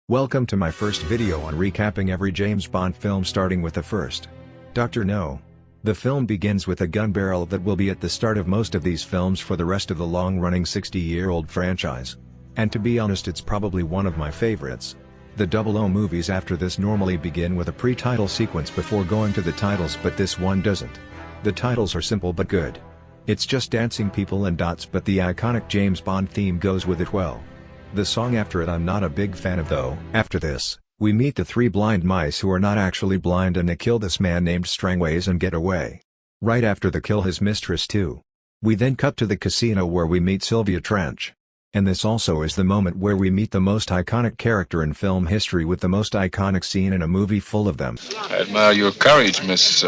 Welcome to my first video on recapping every James Bond film starting with the first. Dr. No. The film begins with a gun barrel that will be at the start of most of these films for the rest of the long-running 60-year-old franchise. And to be honest, it's probably one of my favorites. The 00 movies after this normally begin with a pre-title sequence before going to the titles, but this one doesn't. The titles are simple but good. It's just dancing people and dots, but the iconic James Bond theme goes with it well. The song after it I'm not a big fan of though. After this, we meet the three blind mice who are not actually blind, and they kill this man named Strangways and get away. Right after the kill his mistress too. We then cut to the casino where we meet Sylvia Trench. And this also is the moment where we meet the most iconic character in film history with the most iconic scene in a movie full of them. I admire your courage, Miss...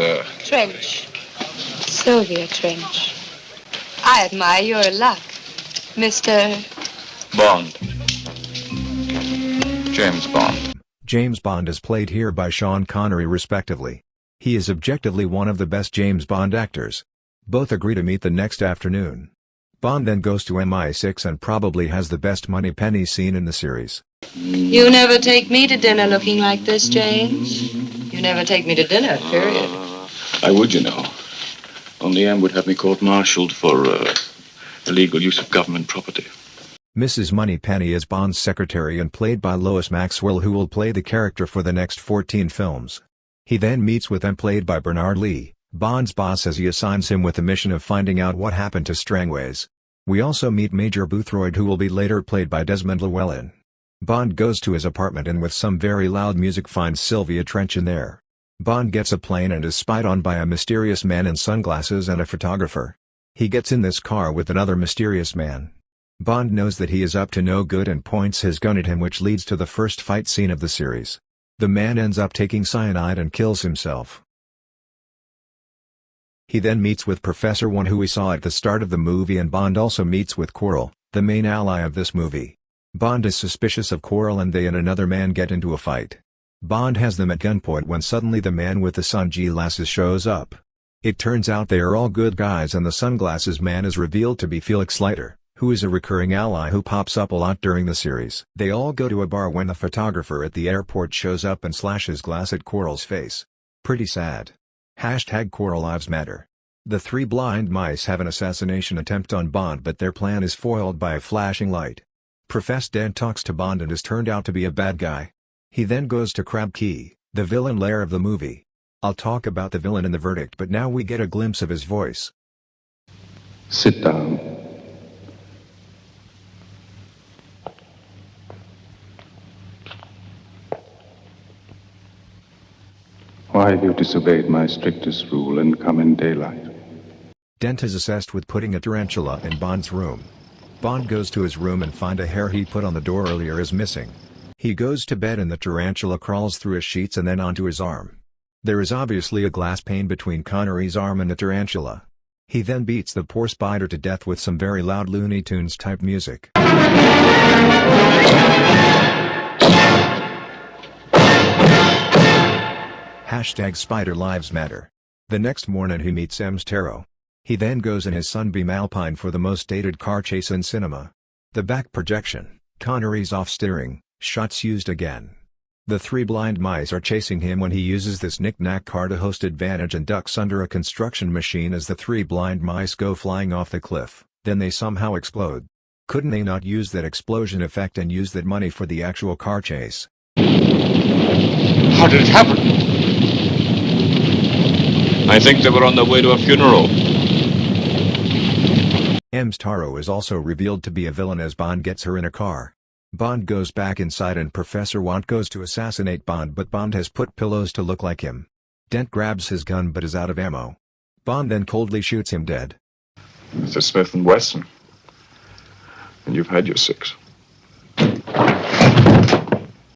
Trench. Sylvia Trench. I admire your luck, Mr. Bond. James Bond. James Bond is played here by Sean Connery respectively. He is objectively one of the best James Bond actors. Both agree to meet the next afternoon. Bond then goes to MI6 and probably has the best Moneypenny scene in the series. You never take me to dinner looking like this, James. You never take me to dinner, period. I would, you know. Only M would have me court-martialed for illegal use of government property. Mrs. Moneypenny is Bond's secretary and played by Lois Maxwell, who will play the character for the next 14 films. He then meets with M, played by Bernard Lee, Bond's boss, as he assigns him with the mission of finding out what happened to Strangways. We also meet Major Boothroyd, who will be later played by Desmond Llewellyn. Bond goes to his apartment and with some very loud music finds Sylvia Trench in there. Bond gets a plane and is spied on by a mysterious man in sunglasses and a photographer. He gets in this car with another mysterious man. Bond knows that he is up to no good and points his gun at him, which leads to the first fight scene of the series. The man ends up taking cyanide and kills himself. He then meets with Professor One, who we saw at the start of the movie, and Bond also meets with Quirrell, the main ally of this movie. Bond is suspicious of Quirrell and they and another man get into a fight. Bond has them at gunpoint when suddenly the man with the sunglasses shows up. It turns out they are all good guys, and the sunglasses man is revealed to be Felix Leiter, who is a recurring ally who pops up a lot during the series. They all go to a bar when the photographer at the airport shows up and slashes glass at Quirrell's face. Pretty sad. #Quirrell Lives Matter. The three blind mice have an assassination attempt on Bond, but their plan is foiled by a flashing light. Professor Dan talks to Bond and is turned out to be a bad guy. He then goes to Crab Key, the villain lair of the movie. I'll talk about the villain in the verdict, but now we get a glimpse of his voice. Sit down. Why have you disobeyed my strictest rule and come in daylight? Dent is assessed with putting a tarantula in Bond's room. Bond goes to his room and finds a hair he put on the door earlier is missing. He goes to bed and the tarantula crawls through his sheets and then onto his arm. There is obviously a glass pane between Connery's arm and the tarantula. He then beats the poor spider to death with some very loud Looney Tunes type music. #Spider Lives Matter. The next morning he meets M's Taro. He then goes in his Sunbeam Alpine for the most dated car chase in cinema. The back projection, Connery's off steering, shots used again. The three blind mice are chasing him when he uses this knick-knack car to host advantage and ducks under a construction machine as the three blind mice go flying off the cliff. Then they somehow explode. Couldn't they not use that explosion effect and use that money for the actual car chase? How did it happen? I think they were on their way to a funeral. M's Taro is also revealed to be a villain as Bond gets her in a car. Bond goes back inside and Professor Want goes to assassinate Bond, but Bond has put pillows to look like him. Dent grabs his gun but is out of ammo. Bond then coldly shoots him dead. It's a Smith & Wesson. And you've had your 6.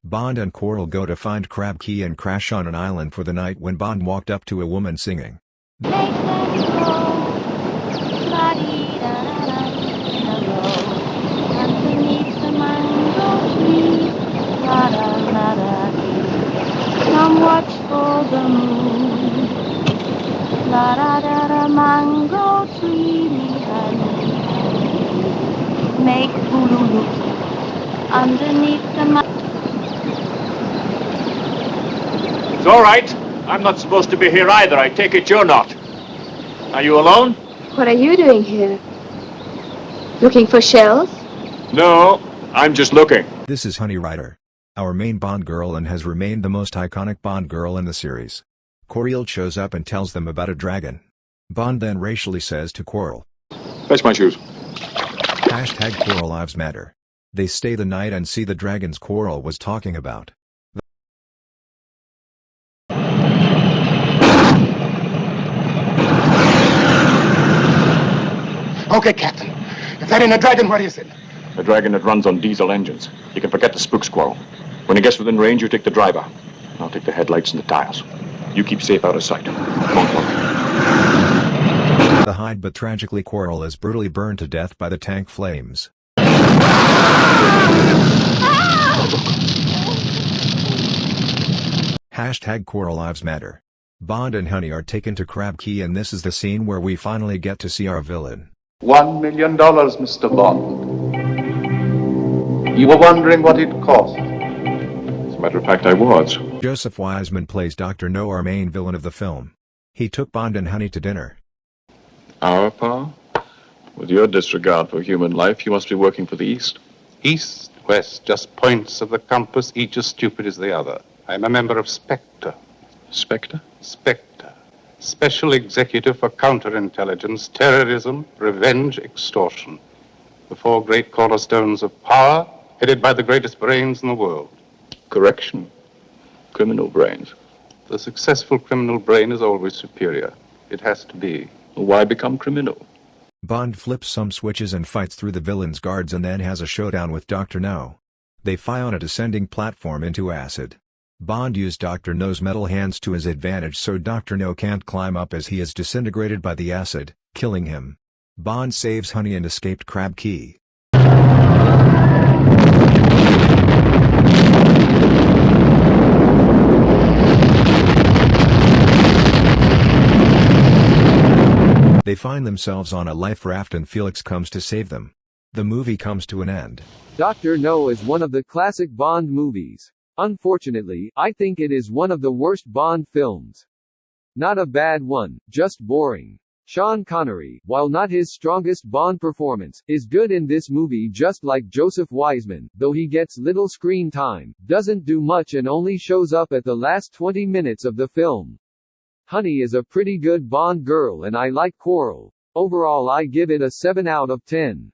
Bond and Quirrell go to find Crab Key and crash on an island for the night when Bond walked up to a woman singing. Come watch for the moon. La da da da, mango tree, honey. Make hulu underneath the It's all right. I'm not supposed to be here either. I take it you're not. Are you alone? What are you doing here? Looking for shells? No, I'm just looking. This is Honey Rider, our main Bond girl, and has remained the most iconic Bond girl in the series. Coral shows up and tells them about a dragon. Bond then racially says to Coral, Fetch my shoes. Hashtag Coral Lives Matter. They stay the night and see the dragons Coral was talking about. Okay, Captain. If that ain't a dragon, what is it? A dragon that runs on diesel engines. You can forget the spook squirrel. When he gets within range, you take the driver. I'll take the headlights and the tires. You keep safe out of sight. Come on, Coral. The hide, but tragically Coral is brutally burned to death by the tank flames. Hashtag Coral Lives Matter. Bond and Honey are taken to Crab Key, and this is the scene where we finally get to see our villain. $1 million, Mr. Bond. You were wondering what it cost. As a matter of fact, I was. Joseph Wiseman plays Dr. No, our main villain of the film. He took Bond and Honey to dinner. Our Pa? With your disregard for human life, you must be working for the East. East, west, just points of the compass, each as stupid as the other. I'm a member of Spectre. Spectre? Spectre. Special Executive for Counterintelligence, Terrorism, Revenge, Extortion. The four great cornerstones of power, headed by the greatest brains in the world. Correction. Criminal brains. The successful criminal brain is always superior. It has to be. Why become criminal? Bond flips some switches and fights through the villain's guards and then has a showdown with Dr. No. They fly on a descending platform into acid. Bond used Dr. No's metal hands to his advantage so Dr. No can't climb up as he is disintegrated by the acid, killing him. Bond saves Honey and escaped Crab Key. They find themselves on a life raft and Felix comes to save them. The movie comes to an end. Dr. No is one of the classic Bond movies. Unfortunately, I think it is one of the worst Bond films. Not a bad one, just boring. Sean Connery, while not his strongest Bond performance, is good in this movie just like Joseph Wiseman, though he gets little screen time, doesn't do much and only shows up at the last 20 minutes of the film. Honey is a pretty good Bond girl and I like Coral. Overall I give it a 7 out of 10.